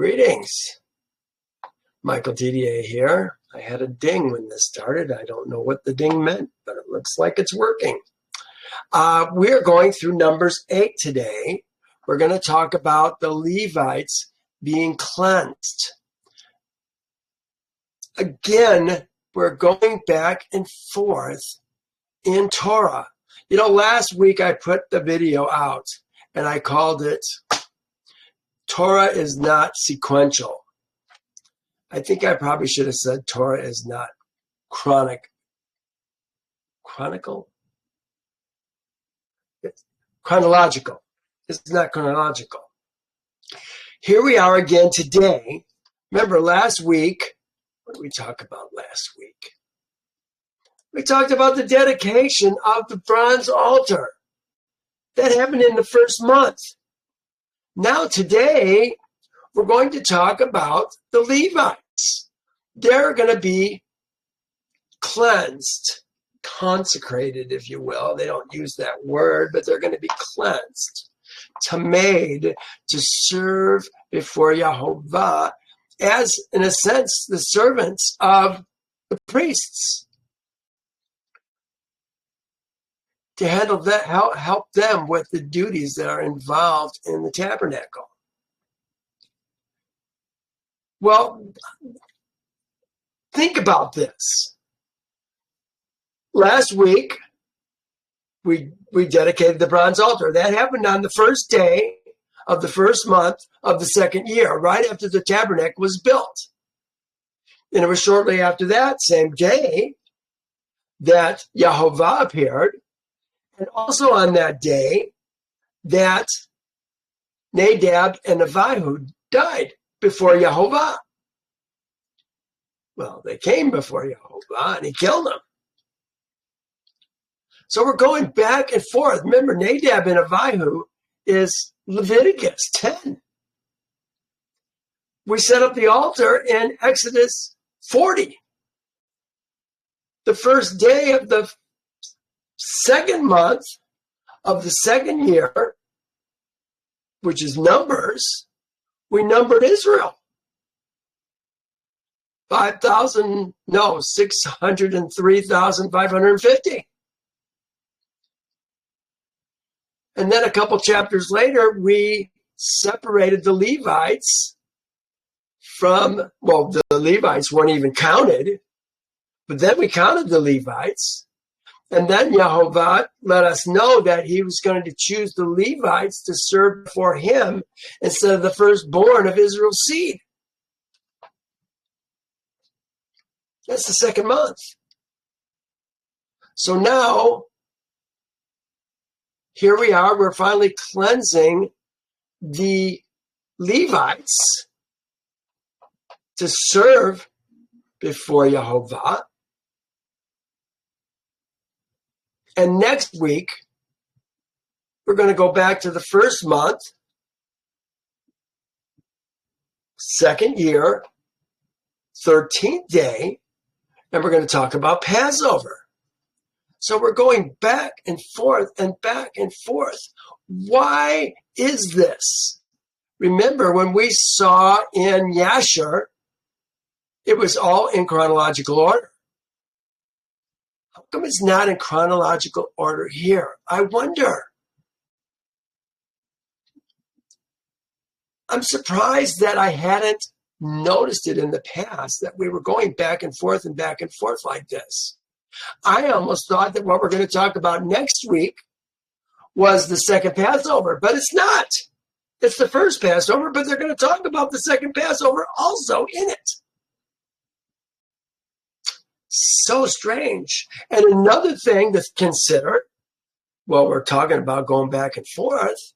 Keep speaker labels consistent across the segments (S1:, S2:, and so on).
S1: Greetings. Michael DDA here. I had a ding when this started. I don't know what the ding meant, but it looks like it's working. We're going through Numbers 8 today. We're going to talk about the Levites being cleansed. Again, we're going back and forth in Torah. You know, last week I put the video out and I called it Torah is not sequential. I think I probably should have said Torah is not chronicle? It's chronological. It's not chronological. Here we are again today. Remember last week, what did we talk about last week? We talked about the dedication of the bronze altar. That happened in the first month. Now today, we're going to talk about the Levites. They're going to be cleansed, consecrated, if you will. They don't use that word, but they're going to be cleansed, made to serve before Yehovah as, in a sense, the servants of the priests. To handle that, help them with the duties that are involved in the tabernacle. Well, think about this. Last week, we dedicated the bronze altar. That happened on the first day of the first month of the second year, right after the tabernacle was built. And it was shortly after that, same day, that Yehovah appeared. And also on that day, that Nadab and Abihu died before Yehovah. Well, they came before Yehovah and he killed them. So we're going back and forth. Remember, Nadab and Abihu is Leviticus 10. We set up the altar in Exodus 40. The first day of the second month of the second year, which is Numbers, we numbered Israel. 603,550. And then a couple chapters later, we separated the Levites from, well, the Levites weren't even counted, but then we counted the Levites. And then Yehovah let us know that he was going to choose the Levites to serve for him instead of the firstborn of Israel's seed. That's the second month. So now, here we are. We're finally cleansing the Levites to serve before Yehovah. And next week, we're going to go back to the first month, second year, 13th day, and we're going to talk about Passover. So we're going back and forth and back and forth. Why is this? Remember, when we saw in Yasher, it was all in chronological order. How come it's not in chronological order here? I wonder. I'm surprised that I hadn't noticed it in the past, that we were going back and forth like this. I almost thought that what we're going to talk about next week was the second Passover, but it's not. It's the first Passover, but they're going to talk about the second Passover also in it. So strange. And another thing to consider, while we're talking about going back and forth,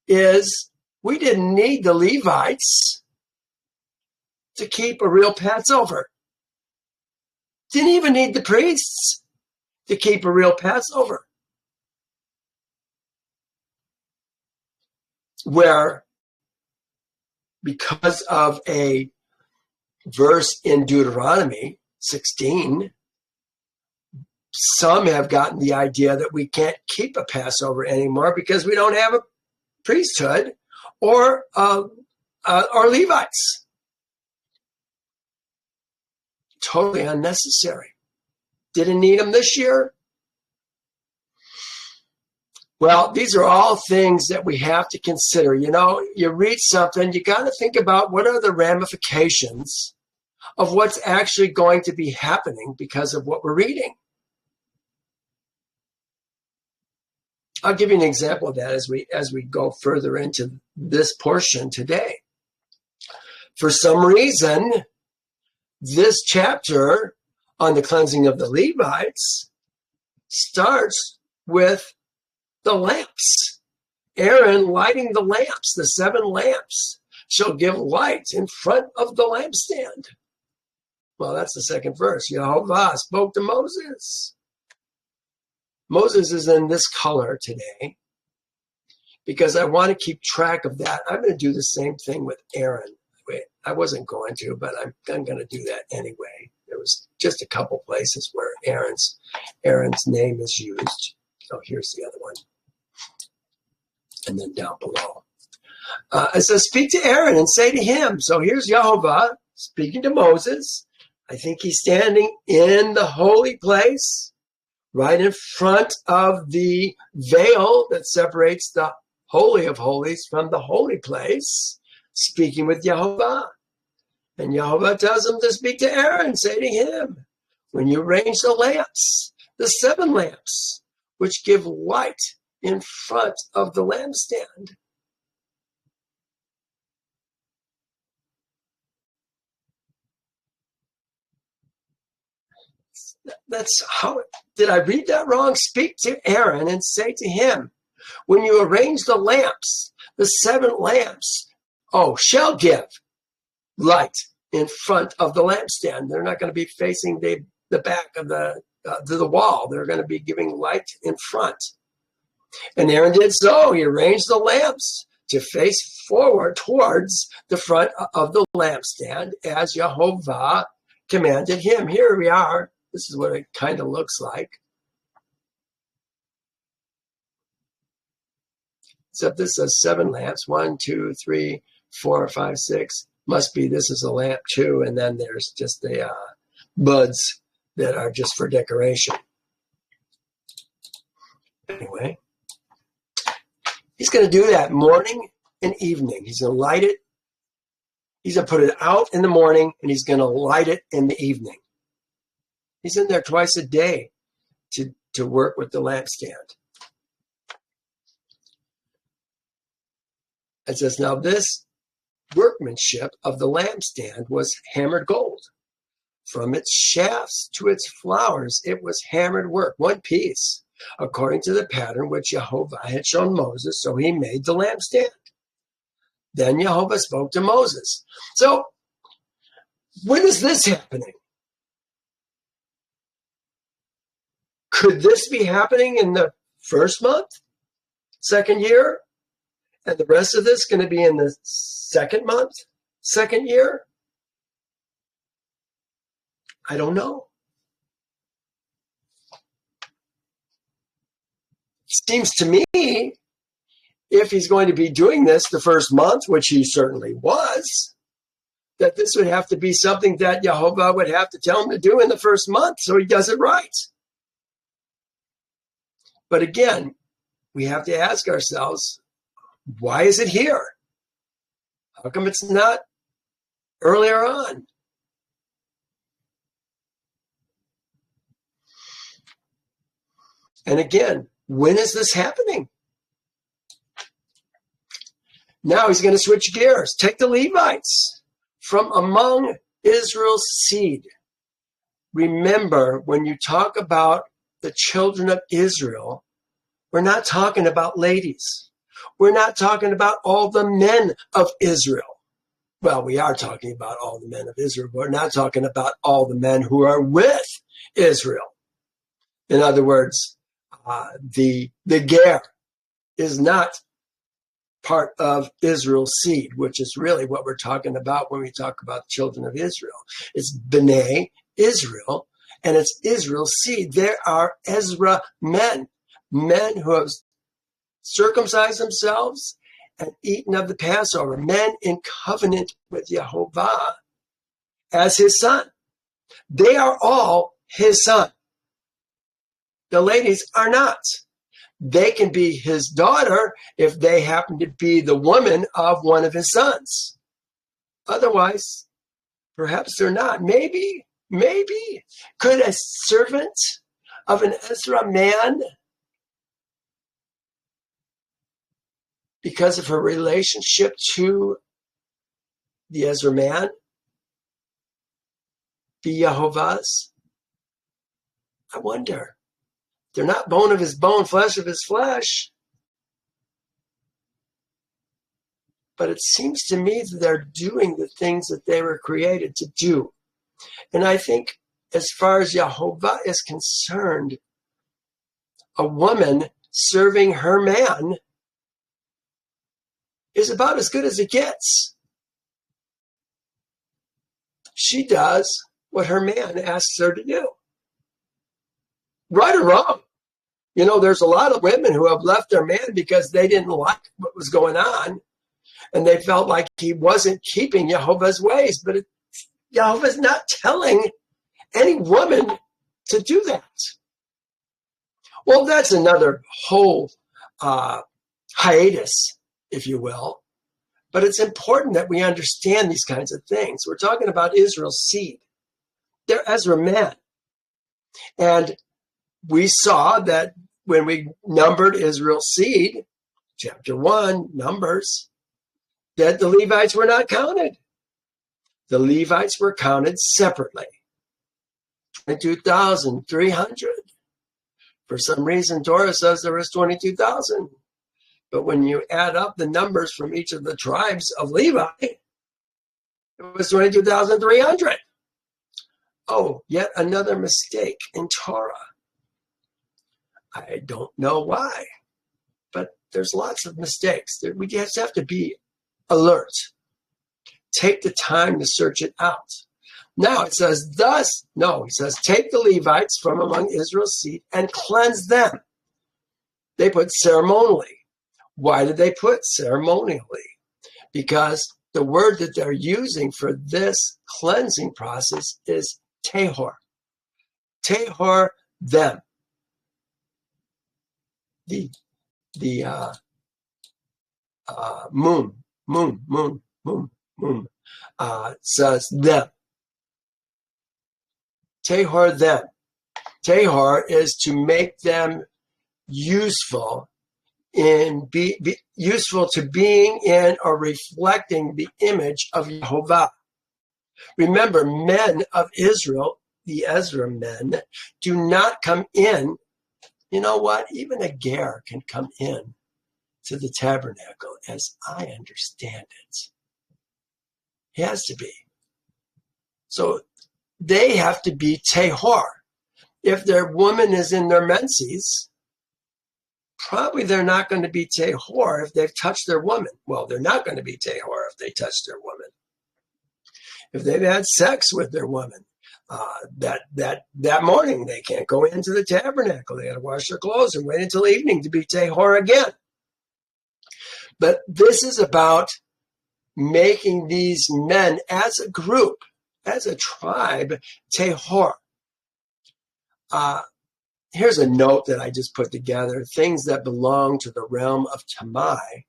S1: is we didn't need the Levites to keep a real Passover. Didn't even need the priests to keep a real Passover. Where, because of a verse in Deuteronomy 16, some have gotten the idea that we can't keep a Passover anymore because we don't have a priesthood or a or Levites. Totally unnecessary. Didn't need them this year. Well, these are all things that we have to consider. You know, you read something, you got to think about what are the ramifications of what's actually going to be happening because of what we're reading. I'll give you an example of that as we go further into this portion today. For some reason, this chapter on the cleansing of the Levites starts with the lamps. Aaron lighting the lamps, the 7 lamps, shall give light in front of the lampstand. Well, that's the second verse. Jehovah spoke to Moses. Moses is in this color today because I want to keep track of that. I'm going to do the same thing with Aaron. Wait, I wasn't going to, but I'm going to do that anyway. There was just a couple places where Aaron's name is used. So here's the other one. And then down below. It says, speak to Aaron and say to him. So here's Jehovah speaking to Moses. I think he's standing in the holy place, right in front of the veil that separates the Holy of Holies from the holy place, speaking with Jehovah. And Jehovah tells him to speak to Aaron, say to him, when you arrange the lamps, the 7 lamps, which give light in front of the lampstand. That's how, did I read that wrong? Speak to Aaron and say to him, when you arrange the lamps, the 7 lamps, shall give light in front of the lampstand. They're not going to be facing the back of the wall. They're going to be giving light in front. And Aaron did so. He arranged the lamps to face forward towards the front of the lampstand as Jehovah commanded him. Here we are. This is what it kind of looks like. Except this says 7 lamps. 1, 2, 3, 4, 5, 6. Must be this is a lamp too. And then there's just the buds that are just for decoration. Anyway. He's going to do that morning and evening. He's going to light it. He's going to put it out in the morning, and he's going to light it in the evening. He's in there twice a day to work with the lampstand. It says, now this workmanship of the lampstand was hammered gold. From its shafts to its flowers, it was hammered work, one piece, according to the pattern which Jehovah had shown Moses, so he made the lampstand. Then Jehovah spoke to Moses. So, when is this happening? Could this be happening in the first month, second year, and the rest of this going to be in the second month, second year? I don't know. Seems to me, if he's going to be doing this the first month, which he certainly was, that this would have to be something that Jehovah would have to tell him to do in the first month so he does it right. But again, we have to ask ourselves, why is it here? How come it's not earlier on? And again, when is this happening? Now he's going to switch gears. Take the Levites from among Israel's seed. Remember, when you talk about the children of Israel, we're not talking about ladies. We're not talking about all the men of Israel. Well, we are talking about all the men of Israel, but we're not talking about all the men who are with Israel. In other words, the ger is not part of Israel's seed, which is really what we're talking about when we talk about the children of Israel. It's B'nai Israel, and it's Israel's seed. There are Ezra men who have circumcised themselves and eaten of the Passover, men in covenant with Yehovah as his son. They are all his son. The ladies are not. They can be his daughter if they happen to be the woman of one of his sons. Otherwise, perhaps they're not. Maybe. Could a servant of an Ezra man, because of her relationship to the Ezra man, be Yehovah's? I wonder. They're not bone of his bone, flesh of his flesh. But it seems to me that they're doing the things that they were created to do. And I think as far as Yehovah is concerned, a woman serving her man is about as good as it gets. She does what her man asks her to do. Right or wrong. You know, there's a lot of women who have left their man because they didn't like what was going on, and they felt like he wasn't keeping Yehovah's ways. But Yehovah's not telling any woman to do that. Well, that's another whole hiatus, if you will. But it's important that we understand these kinds of things. We're talking about Israel's seed. They're Ezra men. And we saw that when we numbered Israel's seed, chapter 1, Numbers, that the Levites were not counted. The Levites were counted separately. 22,300. For some reason, Torah says there was 22,000. But when you add up the numbers from each of the tribes of Levi, it was 22,300. Oh, yet another mistake in Torah. I don't know why, but there's lots of mistakes. We just have to be alert. Take the time to search it out. Now it says, he says, take the Levites from among Israel's seed and cleanse them. They put ceremonially. Why did they put ceremonially? Because the word that they're using for this cleansing process is tehor. Tehor them. The moon says them. Tehor them. Tehor is to make them useful useful to being in or reflecting the image of Yehovah. Remember, men of Israel, the Ezra men, do not come in. You know what? Even a ger can come in to the tabernacle, as I understand it. He has to be. So they have to be tehor. If their woman is in their menses, probably they're not going to be tehor if they've touched their woman. Well, they're not going to be tehor if they touch their woman. If they've had sex with their woman, that morning they can't go into the tabernacle. They got to wash their clothes and wait until evening to be tehor again. But this is about making these men as a group, as a tribe, tehor. Here's a note that I just put together. Things that belong to the realm of Tamai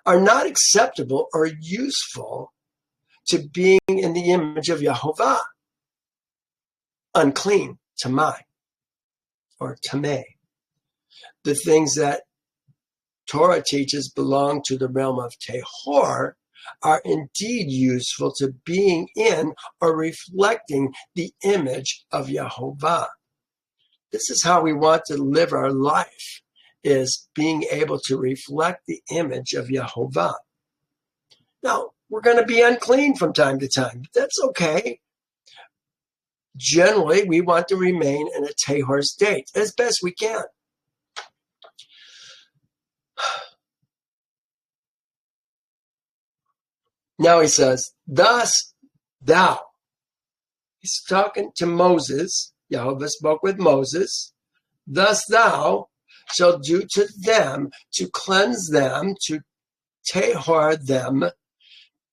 S1: are not acceptable or useful to being in the image of Yehovah. Unclean, Tamai, or Tameh. The things that Torah teaches belong to the realm of Tehor are indeed useful to being in or reflecting the image of Yehovah. This is how we want to live our life, is being able to reflect the image of Yehovah. Now, we're going to be unclean from time to time. But that's okay. Generally, we want to remain in a tehor state as best we can. Now he says, thus thou. He's talking to Moses. Yehovah spoke with Moses. Thus thou shalt do to them, to cleanse them, to tahor them,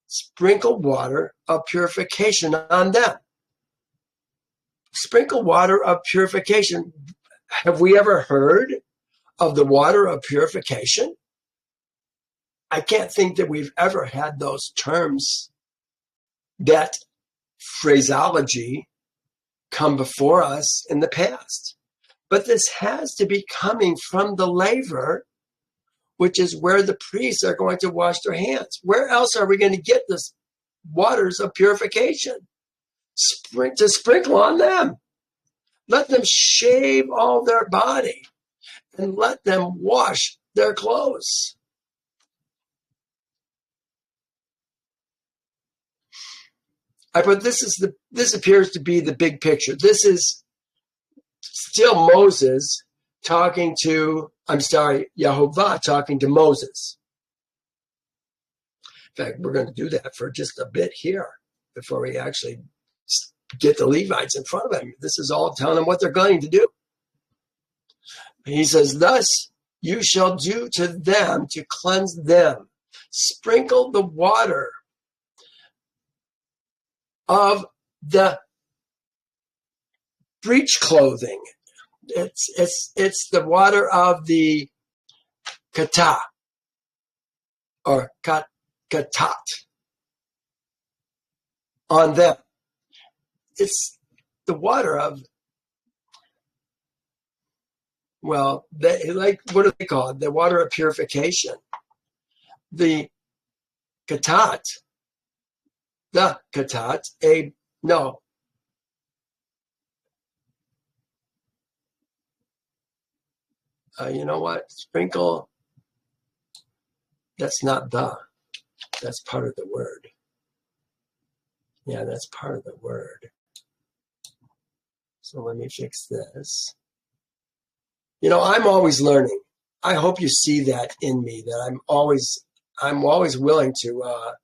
S1: sprinkle water of purification on them. Sprinkle water of purification. Have we ever heard of the water of purification? I can't think that we've ever had those terms, that phraseology come before us in the past. But this has to be coming from the laver, which is where the priests are going to wash their hands. Where else are we going to get this waters of purification? To sprinkle on them. Let them shave all their body and let them wash their clothes. But this appears to be the big picture. This is still Moses talking to, Yehovah talking to Moses. In fact, we're going to do that for just a bit here before we actually get the Levites in front of him. This is all telling them what they're going to do. He says, thus you shall do to them to cleanse them. Sprinkle the water of the breech clothing. It's the water of the kata or katat on them. It's the water of, well, what do they call it? The water of purification. The katat, you know what? Sprinkle, that's not that's part of the word. Yeah, that's part of the word. So let me fix this. You know, I'm always learning. I hope you see that in me, that I'm always willing to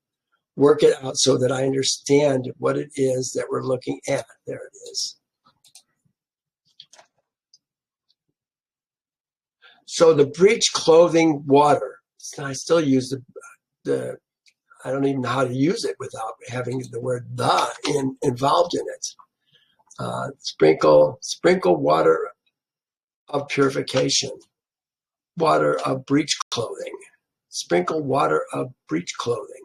S1: work it out so that I understand what it is that we're looking at. There it is. So the breech clothing water. I still use the I don't even know how to use it without having the word involved in it. Sprinkle water of purification, water of breech clothing. Sprinkle water of breech clothing.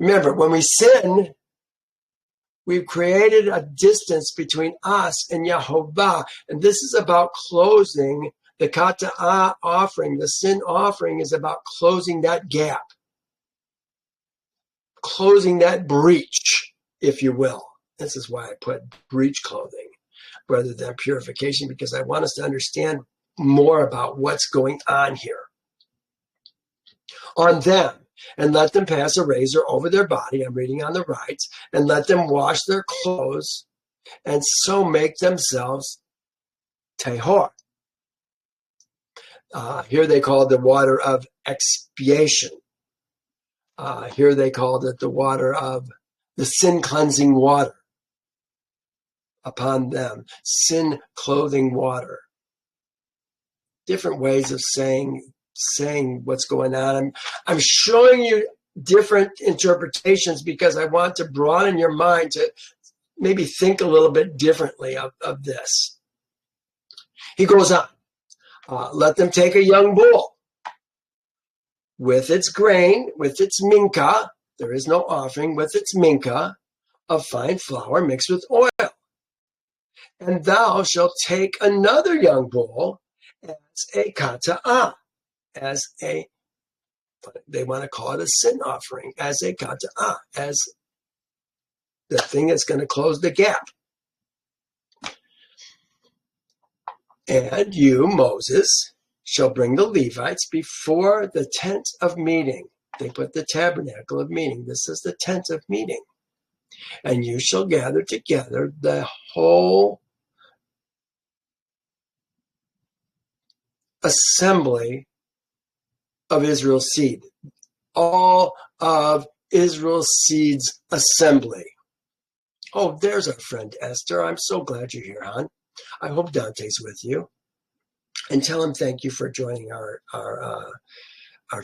S1: Remember, when we sin, we've created a distance between us and Yehovah, and this is about closing the kata'ah offering. The sin offering is about closing that gap, closing that breach, if you will. This is why I put breech clothing rather than purification, because I want us to understand more about what's going on here. On them, and let them pass a razor over their body, I'm reading on the right, and let them wash their clothes, and so make themselves tahor. Here they call it the water of expiation. Here they called it the water of the sin cleansing water upon them, sin clothing water. Different ways of saying what's going on. I'm showing you different interpretations because I want to broaden your mind to maybe think a little bit differently of this. He goes on, let them take a young bull with its grain, with its minka, there is no offering, with its minka of fine flour mixed with oil. And thou shalt take another young bull as a kata'ah, they want to call it a sin offering, as a kata'ah, as the thing that's going to close the gap. And you, Moses, shall bring the Levites before the tent of meeting. They put the tabernacle of meeting. This is the tent of meeting. And you shall gather together the whole assembly of Israel's seed. All of Israel's seed's assembly. Oh, there's our friend Esther. I'm so glad you're here, hon. I hope Dante's with you. And tell him thank you for joining our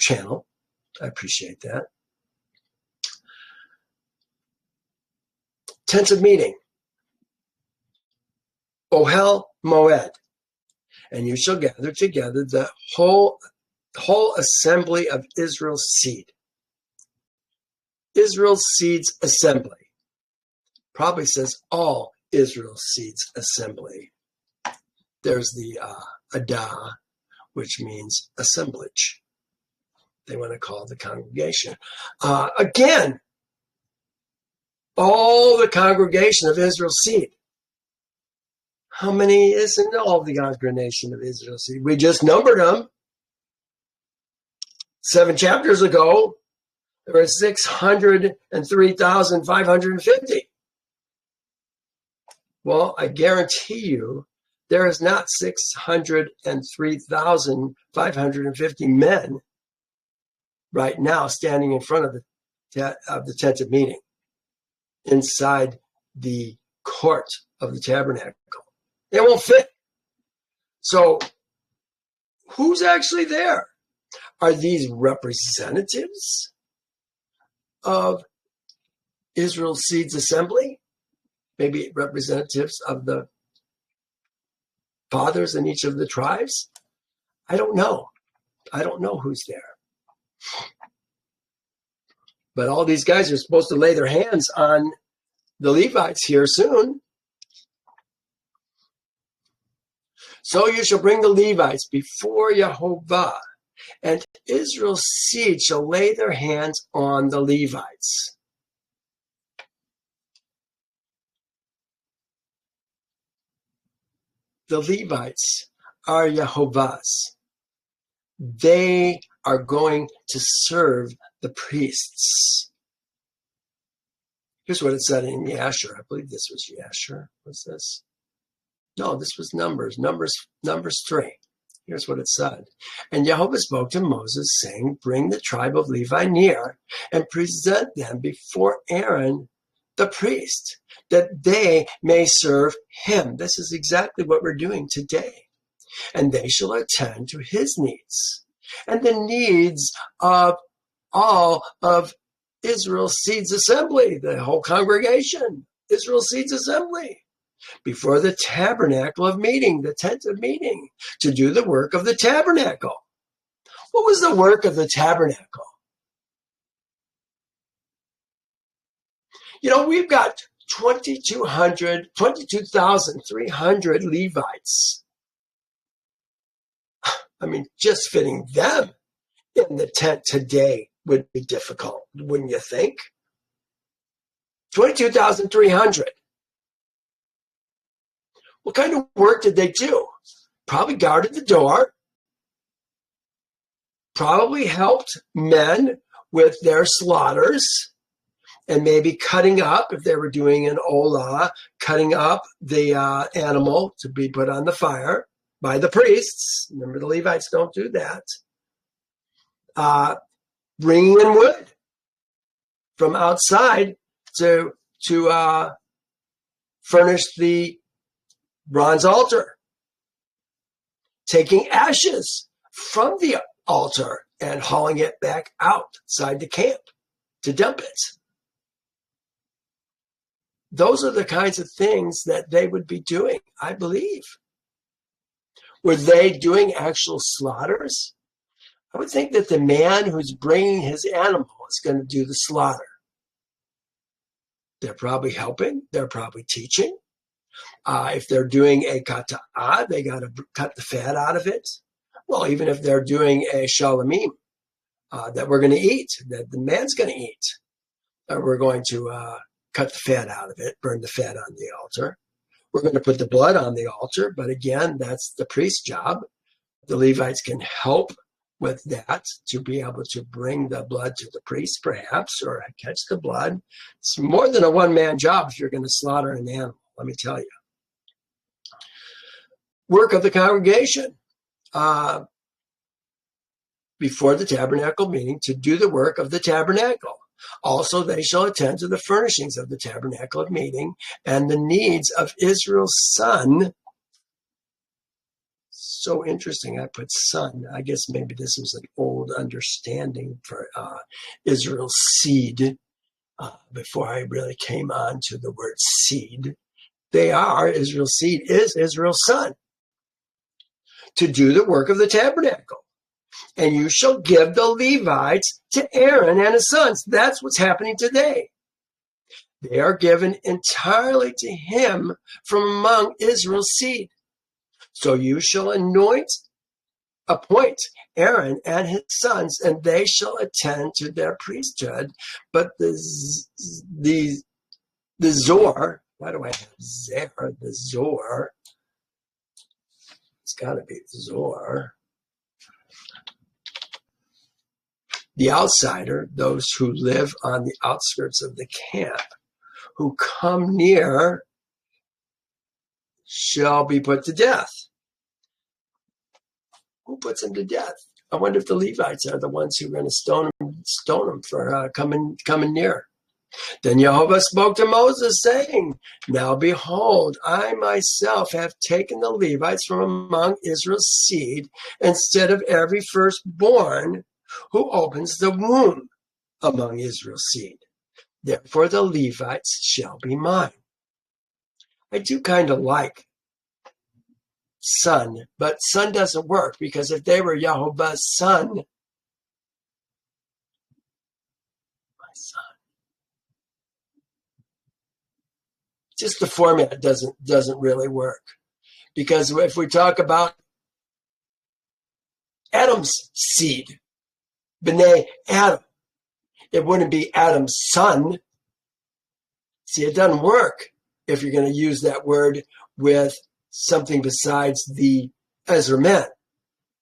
S1: channel. I appreciate that. Tent of meeting. Ohel Moed. And you shall gather together the whole assembly of Israel's seed. Israel's seed's assembly. Probably says all Israel's seed's assembly. There's the Adah, which means assemblage. They want to call it the congregation. Again, all the congregation of Israel's seed. How many is in all the congregation of Israel's seed? We just numbered them. 7 chapters ago, there were 603,550. Well, I guarantee you, there is not 603,550 men right now standing in front of the tent of meeting, inside the court of the tabernacle. They won't fit. So, who's actually there? Are these representatives of Israel's seed's assembly? Maybe representatives of the fathers in each of the tribes? I don't know. I don't know who's there. But all these guys are supposed to lay their hands on the Levites here soon. So you shall bring the Levites before Jehovah, and Israel's seed shall lay their hands on the Levites. The Levites are Jehovah's. They are going to serve the priests. Here's what it said in Yasher. I believe this was Yasher. What's this? No, this was Numbers 3. Here's what it said. And Jehovah spoke to Moses, saying, bring the tribe of Levi near and present them before Aaron the priest, that they may serve him. This is exactly what we're doing today. And they shall attend to his needs and the needs of all of Israel's seeds assembly, the whole congregation, Israel's seeds assembly, before the tabernacle of meeting, the tent of meeting, to do the work of the tabernacle. What was the work of the tabernacle? You know, we've got 22,300 Levites. I mean, just fitting them in the tent today would be difficult, wouldn't you think? 22,300. What kind of work did they do? Probably guarded the door. Probably helped men with their slaughters. And maybe cutting up, if they were doing an olah, cutting up the animal to be put on the fire by the priests. Remember, the Levites don't do that. Bringing in wood from outside to furnish the bronze altar. Taking ashes from the altar and hauling it back outside the camp to dump it. Those are the kinds of things that they would be doing, I believe. Were they doing actual slaughters? I would think that the man who's bringing his animal is going to do the slaughter. They're probably helping. They're probably teaching. If they're doing a kata'ah, they got to cut the fat out of it. Well, even if they're doing a shalamim that we're going to eat, that the man's going to eat, we're going to cut the fat out of it, burn the fat on the altar. We're going to put the blood on the altar, but again, that's the priest's job. The Levites can help with that to be able to bring the blood to the priest, perhaps, or catch the blood. It's more than a one-man job if you're going to slaughter an animal, let me tell you. Work of the congregation before the tabernacle meeting to do the work of the tabernacle. Also, they shall attend to the furnishings of the tabernacle of meeting and the needs of Israel's son, so interesting. I put son. I guess maybe this was an old understanding for Israel's seed before I really came on to the word seed. They are, Israel's seed is Israel's son, to do the work of the tabernacle. And you shall give the Levites to Aaron and his sons. That's what's happening today. They are given entirely to him from among Israel's seed. So you shall appoint Aaron and his sons, and they shall attend to their priesthood. But the Zor, why do I have Zer? The Zor, it's got to be Zor. The outsider, those who live on the outskirts of the camp, who come near, shall be put to death. Who puts them to death? I wonder if the Levites are the ones who are going to stone them for coming near. Then Jehovah spoke to Moses, saying, Now behold, I myself have taken the Levites from among Israel's seed, instead of every firstborn who opens the womb among Israel's seed. Therefore the Levites shall be mine. I do kind of like son, but son doesn't work, because if they were Jehovah's son, my son, just the format doesn't really work. Because if we talk about Adam's seed, B'nai Adam, it wouldn't be Adam's son. See, it doesn't work if you're going to use that word with something besides the Ezra men.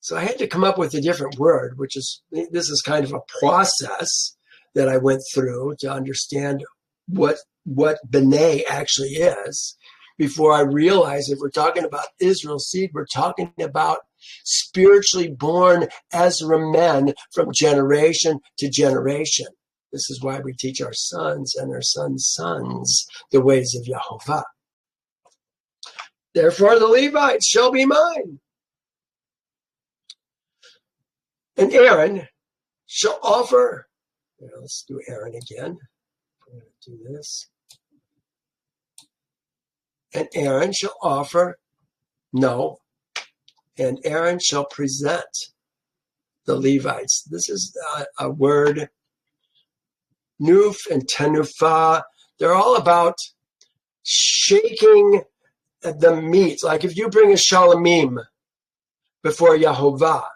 S1: So I had to come up with a different word, this is kind of a process that I went through to understand what B'nai actually is, before I realized if we're talking about Israel's seed, we're talking about spiritually born Ezra men from generation to generation. This is why we teach our sons and our sons' sons the ways of Jehovah. Therefore the Levites shall be mine. And Aaron shall offer, let's do Aaron again. I'm going to do this. And Aaron shall offer, and Aaron shall present the Levites. This is a word, nuf and tenufah. They're all about shaking the meat. Like if you bring a shalamim before Yehovah,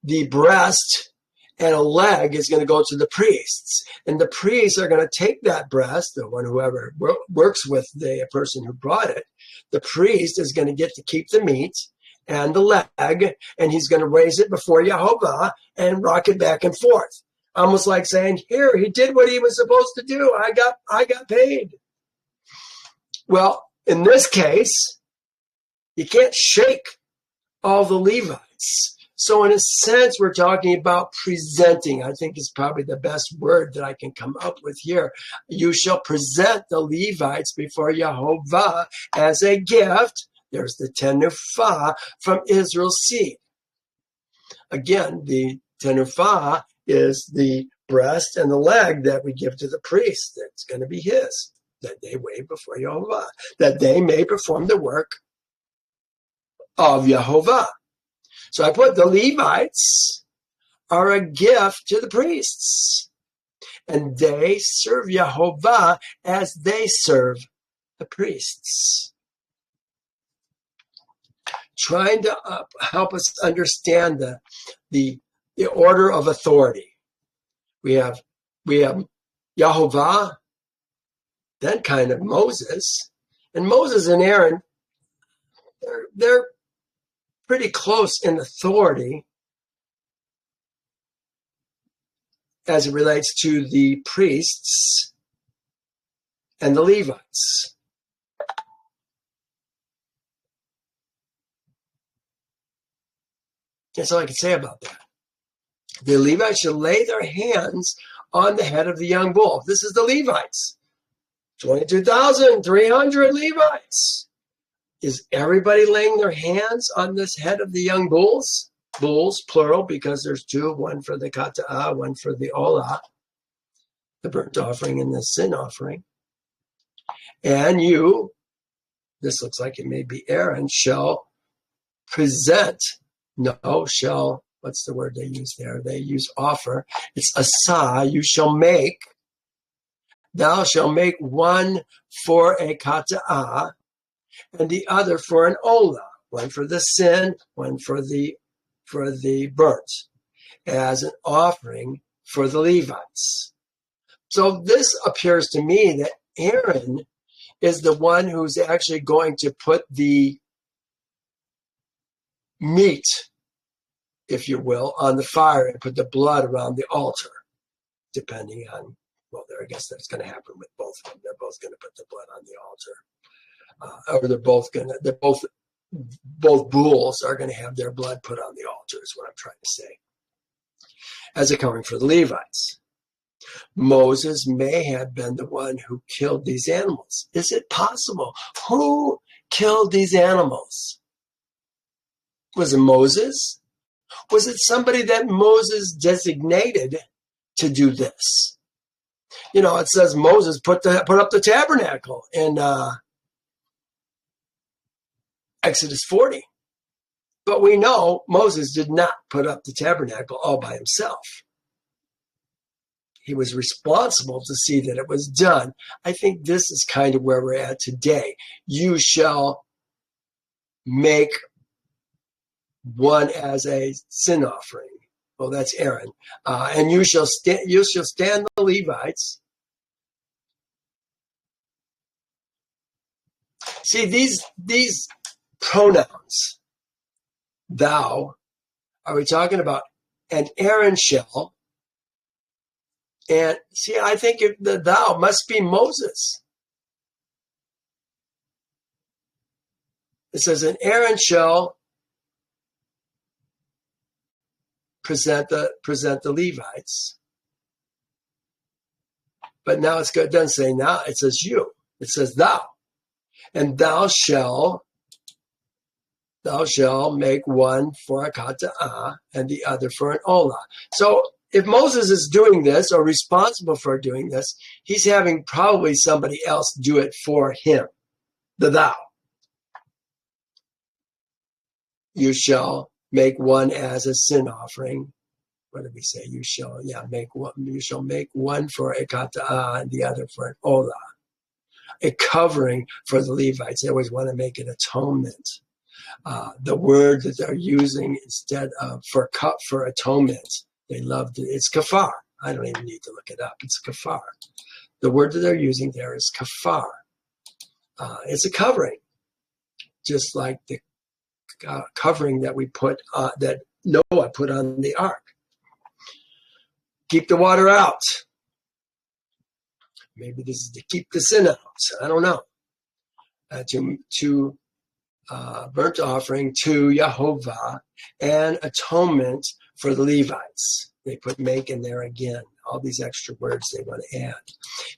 S1: the breast and a leg is going to go to the priests. And the priests are going to take that breast, the one whoever works with the person who brought it, the priest is going to get to keep the meat and the leg, and he's going to raise it before Yehovah and rock it back and forth. Almost like saying, here, he did what he was supposed to do. I got paid. Well, in this case, you can't shake all the Levites. So in a sense, we're talking about presenting. I think is probably the best word that I can come up with here. You shall present the Levites before Yehovah as a gift. There's the tenufah from Israel's seed. Again, the tenufah is the breast and the leg that we give to the priest. That's going to be his, that they wave before Yehovah, that they may perform the work of Yehovah. So I put the Levites are a gift to the priests, and they serve Yehovah as they serve the priests. Trying to help us understand the order of authority. We have Yehovah, then kind of Moses, and Moses and Aaron, they're pretty close in authority as it relates to the priests and the Levites. That's all I can say about that. The Levites shall lay their hands on the head of the young bull. This is the Levites. 22,300 Levites. Is everybody laying their hands on this head of the young bulls? Bulls, plural, because there's two, one for the kata'ah, one for the olah, the burnt offering and the sin offering. And you, this looks like it may be Aaron, shall present, no, shall, what's the word they use there? They use offer. It's asah, you shall make, thou shalt make one for a kata'ah, and the other for an olah, one for the sin, one for the burnt, as an offering for the Levites. So this appears to me that Aaron is the one who's actually going to put the meat, if you will, on the fire and put the blood around the altar, depending on, well, there, I guess that's going to happen with both of them. They're both going to put the blood on the altar. Or both bulls are going to have their blood put on the altar, is what I'm trying to say, as a covering for the Levites. Moses may have been the one who killed these animals. Is it possible? Who killed these animals? Was it Moses? Was it somebody that Moses designated to do this? You know, it says Moses put up the tabernacle in Exodus 40. But we know Moses did not put up the tabernacle all by himself. He was responsible to see that it was done. I think this is kind of where we're at today. You shall make one as a sin offering. Well, that's Aaron. And you shall stand the Levites. See, these pronouns, thou, are we talking about an Aaron shall? And see, I think the thou must be Moses. It says, an Aaron shall present the Levites. But now it doesn't say now, it says you. It says thou. And thou shall make one for a kata'ah and the other for an olah. So if Moses is doing this or responsible for doing this, he's having probably somebody else do it for him. The thou. You shall make one as a sin offering. What did we say? You shall make one for a kata'ah and the other for an olah. A covering for the Levites. They always want to make an atonement. The word that they're using instead of for atonement, they love it's kafar. I don't even need to look it up. It's kafar. The word that they're using there is kafar. It's a covering, just like the covering that we put that Noah put on the ark. Keep the water out. Maybe this is to keep the sin out. I don't know. To burnt offering to Yehovah and atonement for the Levites. They put make in there again. All these extra words they want to add.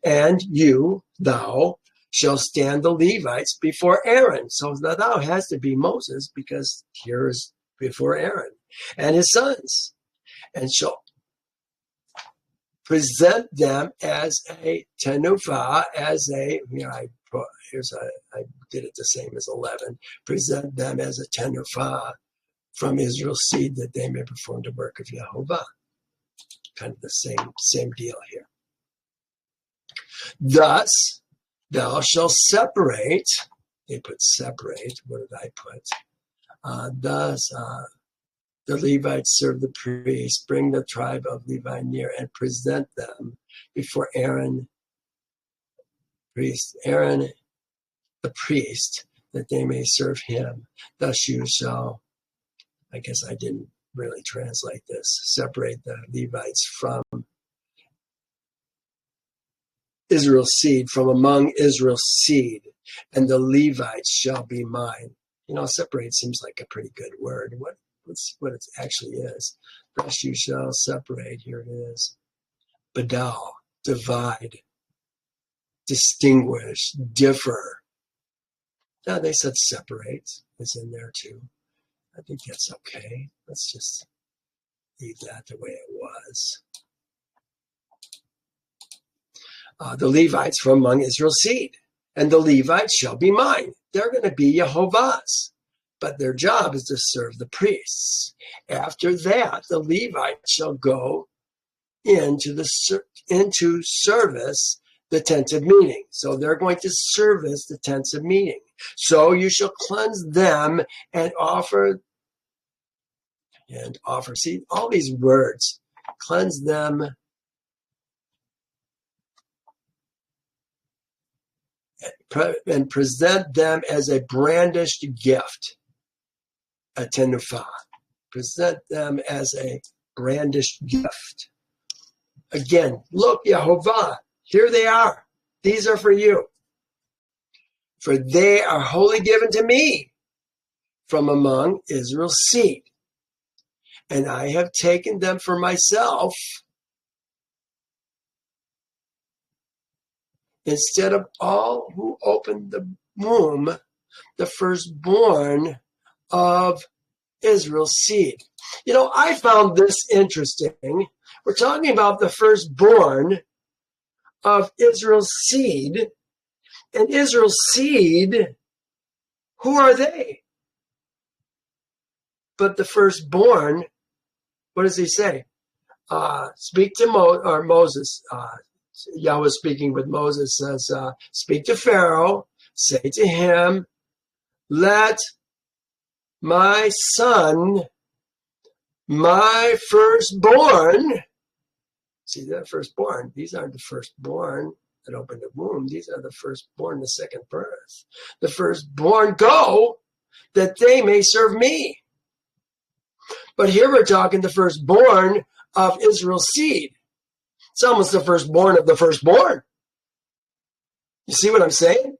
S1: And you, thou, shall stand the Levites before Aaron. So the thou has to be Moses, because here is before Aaron and his sons. And shall present them as a tenufah, as a, I did it the same as 11. Present them as a tenufah from Israel's seed, that they may perform the work of Yehovah. Kind of the same deal here. Thus, thou shalt separate. They put separate. What did I put? Thus, the Levites serve the priests, bring the tribe of Levi near, and present them before Aaron, the priest, that they may serve him. Thus you shall, I guess I didn't really translate this, separate the Levites from Israel's seed, from among Israel's seed, and the Levites shall be mine. You know, separate seems like a pretty good word. What it actually is. Thus you shall separate, here it is. Badal, divide, distinguish, differ. Now they said separate is in there too. I think that's okay. Let's just leave that the way it was. The Levites from among Israel's seed, and the Levites shall be mine. They're going to be Jehovah's, but their job is to serve the priests. After that, the Levites shall go into service the tent of meeting. So they're going to service the tents of meeting. So you shall cleanse them and offer. See, all these words, cleanse them and present them as a brandished gift, a tenufah. Present them as a brandished gift. Again, look, Yehovah, here they are. These are for you. For they are wholly given to me from among Israel's seed. And I have taken them for myself instead of all who opened the womb, the firstborn of Israel's seed. You know, I found this interesting. We're talking about the firstborn of Israel's seed. And Israel's seed, who are they? But the firstborn, what does he say? Speak to Moses. Yahweh speaking with Moses says, speak to Pharaoh, say to him, let my son, my firstborn, see that firstborn, these aren't the firstborn that opened the womb, these are the firstborn, the second birth. The firstborn go, that they may serve me. But here we're talking the firstborn of Israel's seed. It's almost the firstborn of the firstborn. You see what I'm saying?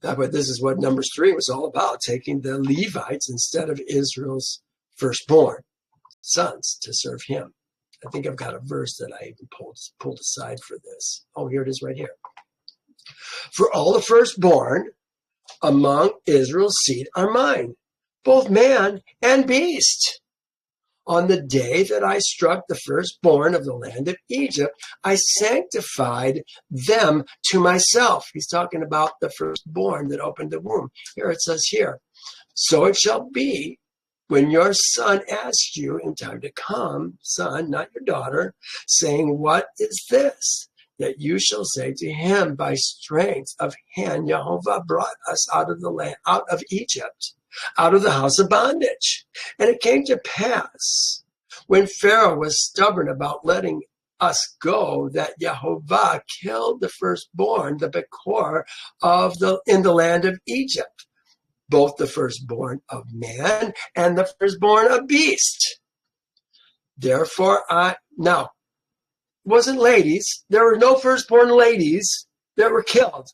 S1: But this is what Numbers 3 was all about, taking the Levites instead of Israel's firstborn sons to serve him. I think I've got a verse that I even pulled aside for this. Oh, here it is right here. For all the firstborn among Israel's seed are mine, both man and beast. On the day that I struck the firstborn of the land of Egypt, I sanctified them to myself. He's talking about the firstborn that opened the womb. Here it says here, so it shall be when your son asks you in time to come, son, not your daughter, saying, what is this? That you shall say to him, by strength of hand, Jehovah brought us out of the land, out of Egypt, out of the house of bondage. And it came to pass, when Pharaoh was stubborn about letting us go, that Jehovah killed the firstborn, the Bekor, in the land of Egypt, both the firstborn of man and the firstborn of beast. Therefore now, it wasn't ladies. There were no firstborn ladies that were killed.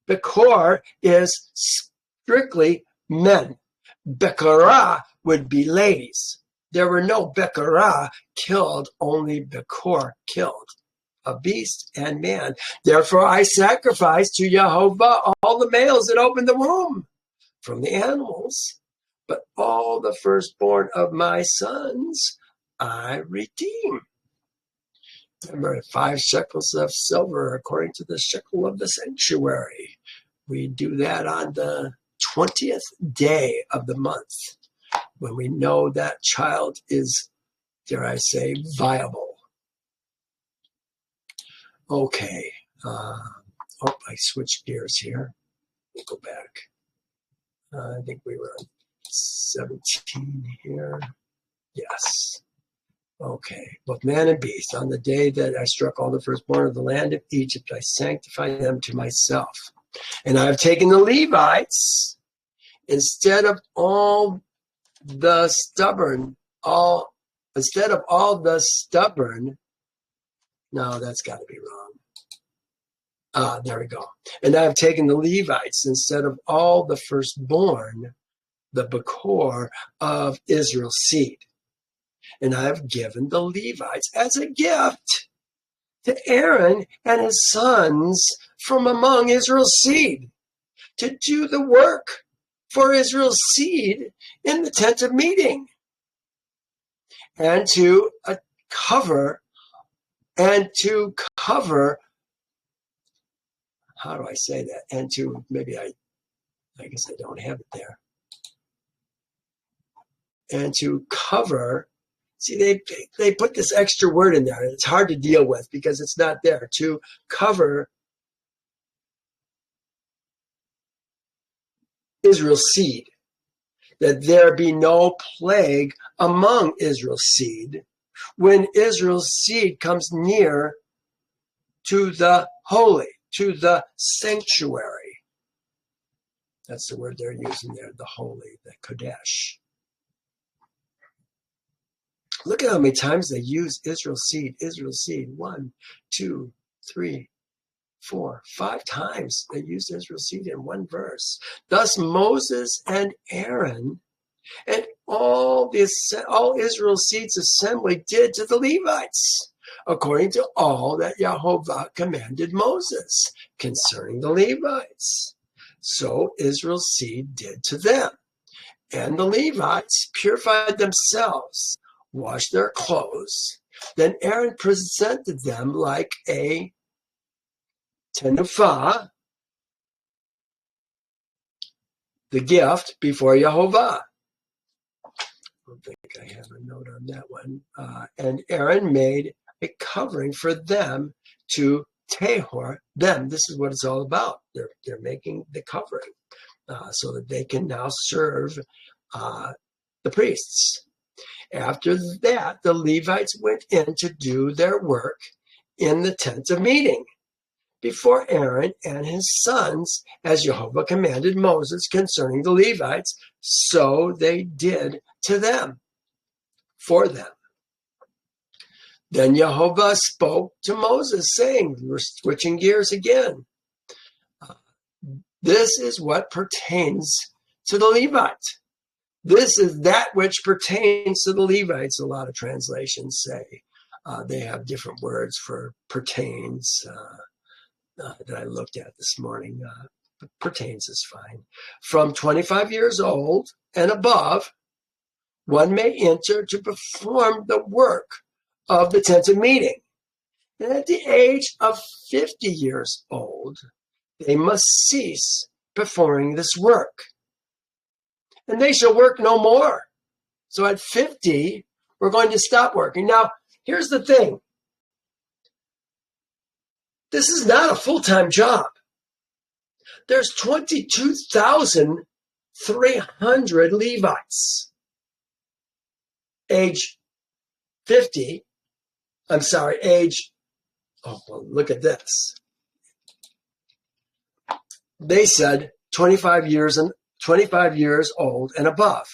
S1: Bekor is strictly men. Bekorah would be ladies. There were no Bekorah killed, only Bekor killed, a beast and man. Therefore I sacrifice to Jehovah all the males that opened the womb from the animals, but all the firstborn of my sons I redeem. Remember, 5 shekels of silver according to the shekel of the sanctuary. We do that on the 20th day of the month when we know that child is, dare I say, viable. Okay. I switched gears here. We'll go back. I think we were on 17 here. Yes. Okay. Both man and beast, on the day that I struck all the firstborn of the land of Egypt, I sanctified them to myself. And I have taken the Levites instead of all the stubborn, no, that's got to be wrong. There we go. And I have taken the Levites instead of all the firstborn, the Bekor of Israel's seed. And I have given the Levites as a gift to Aaron and his sons from among Israel's seed to do the work for Israel's seed in the tent of meeting, and to cover, how do I say that? And to, maybe I guess I don't have it there. And to cover, see, they put this extra word in there, and it's hard to deal with because it's not there. To cover Israel's seed, that there be no plague among Israel's seed when Israel's seed comes near to the holy, to the sanctuary. That's the word they're using there, the holy, the Kodesh. Look at how many times they use Israel's seed, Israel's seed. 1, 2, 3, 4, 5 times they use Israel's seed in one verse. Thus Moses and Aaron and all Israel's seed's assembly did to the Levites, according to all that Jehovah commanded Moses concerning the Levites. So Israel's seed did to them. And the Levites purified themselves, washed their clothes. Then Aaron presented them like a tenufah, the gift, before Jehovah. I don't think I have a note on that one. And Aaron made a covering for them to tahor them. This is what it's all about. They're making the covering so that they can now serve the priests. After that, the Levites went in to do their work in the tent of meeting before Aaron and his sons, as Jehovah commanded Moses concerning the Levites, so they did to them, for them. Then Jehovah spoke to Moses, saying, we're switching gears again. This is what pertains to the Levites. This is that which pertains to the Levites. A lot of translations say they have different words for pertains that I looked at this morning. Pertains is fine. From 25 years old and above, one may enter to perform the work of the tent of meeting. And at the age of 50 years old, they must cease performing this work. And they shall work no more. So at 50, we're going to stop working. Now, here's the thing. This is not a full-time job. There's 22,300 Levites. Age 50, look at this. They said 25 years old and above.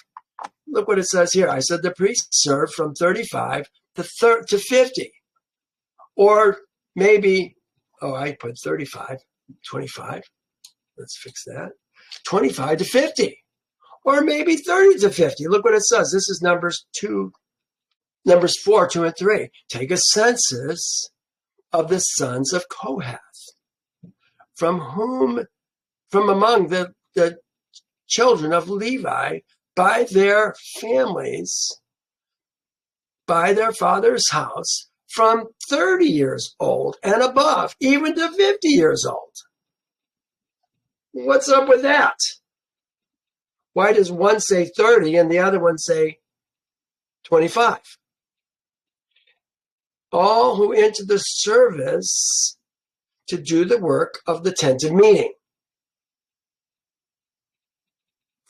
S1: Look what it says here. I said the priests served from 35 to 50. Or maybe, I put 35, 25. Let's fix that. 25 to 50. Or maybe 30 to 50. Look what it says. This is Numbers 4, 2 and 3. Take a census of the sons of Kohath, from among the children of Levi, by their families, by their father's house, from 30 years old and above, even to 50 years old. What's up with that? Why does one say 30 and the other one say 25? All who enter the service to do the work of the tent of meeting.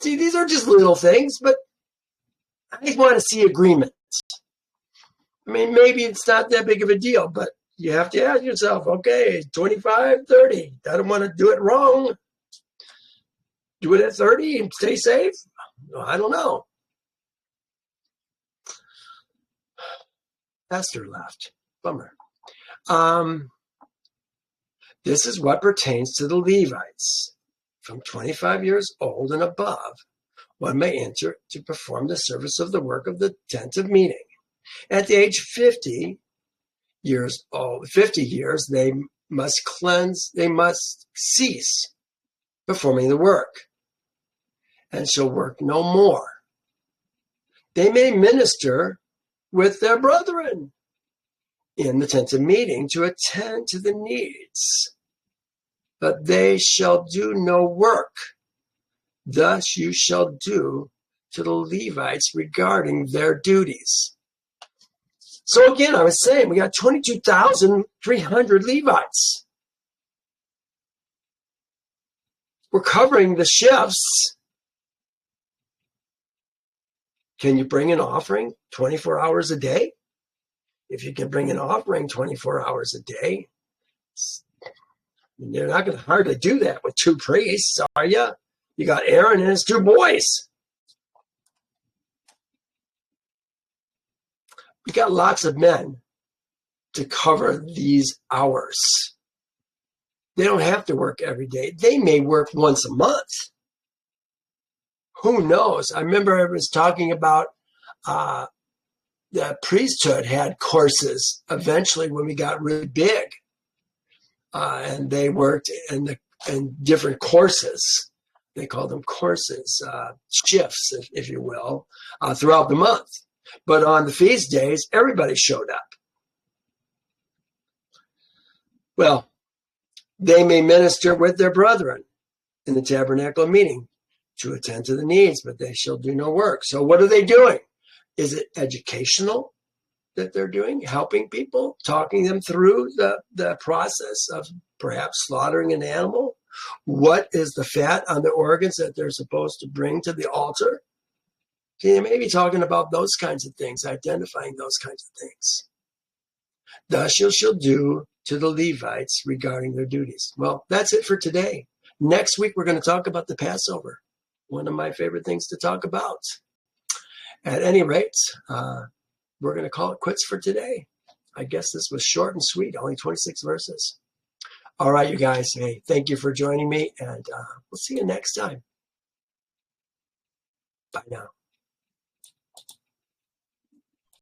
S1: See, these are just little things, but I want to see agreement. I mean, maybe it's not that big of a deal, but you have to ask yourself, okay, 25, 30. I don't want to do it wrong. Do it at 30 and stay safe? I don't know. Esther left. Bummer. This is what pertains to the Levites. From 25 years old and above, one may enter to perform the service of the work of the tent of meeting. At the age 50, years old, 50 years, they must cease performing the work, and shall work no more. They may minister with their brethren in the tent of meeting to attend to the needs, but they shall do no work. Thus you shall do to the Levites regarding their duties. So again, I was saying we got 22,300 Levites. We're covering the shifts. Can you bring an offering 24 hours a day? If you can bring an offering 24 hours a day, you're not going to hardly do that with two priests, are you? You got Aaron and his two boys. We got lots of men to cover these hours. They don't have to work every day. They may work once a month. Who knows? I remember I was talking about the priesthood had courses eventually when we got really big. And they worked in different courses. They call them courses, shifts, if you will, throughout the month. But on the feast days, everybody showed up. Well, they may minister with their brethren in the tabernacle meeting to attend to the needs, but they shall do no work. So what are they doing? Is it educational that they're doing? Helping people, talking them through the process of perhaps slaughtering an animal? What is the fat on the organs that they're supposed to bring to the altar? Okay, maybe talking about those kinds of things, identifying those kinds of things. Thus you shall do to the Levites regarding their duties. Well, that's it for today. Next week, we're going to talk about the Passover. One of my favorite things to talk about. At any rate, we're going to call it quits for today. I guess this was short and sweet, only 26 verses. All right, you guys. Hey, thank you for joining me, and we'll see you next time. Bye now.